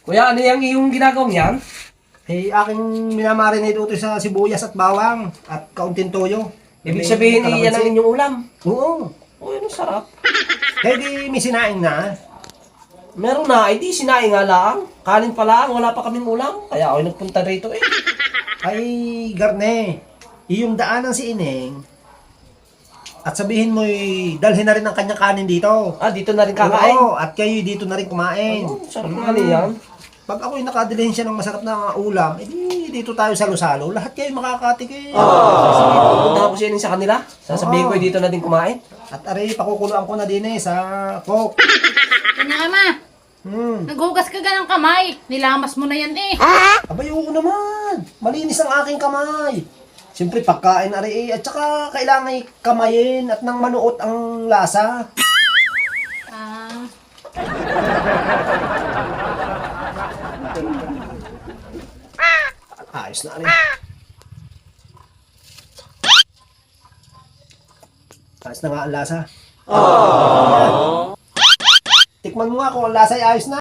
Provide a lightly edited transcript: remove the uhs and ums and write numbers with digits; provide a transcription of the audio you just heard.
Kuya, ano yung ginagawa niyan? Eh, aking minamarinate ito sa sibuyas at bawang at kaunting toyo. Ibig May sabihin, yan ang kalamansi. inyong ulam. Oo. Oh, yun ang sarap. Eh, di may sinaing na. Meron na, di sinaing nga lang. Kanin pa lang, wala pa kaming ulam. Kaya ako nagpunta rito eh. Ay, Garne, iyong daanan si Ineng at sabihin mo'y dalhin na rin ang kanyang kanin dito. Ah, dito na rin kakain. Oo, at kayo dito na rin kumain. Oh, sarap nga niyan. Pag ako'y nakadilhin siya ng masarap na ulam, edi dito tayo salo-salo. Lahat kayo makakatikim. Pupunta ko siya sa kanila. Sasabihin ko dito na din kumain. At aray, pakukuluan ko na din sa Coke. Kanya ka ma, naghugas ka ng kamay. Nilamas mo na yan eh. Abay, oo naman. Malinis ang aking kamay. Siyempre, pagkain aray, at saka kailangan kamayin at nang manuot ang lasa. Ah, Ayos na rin. Ayos na nga ang lasa. Tikman mo nga kung ang lasa ay ayos na.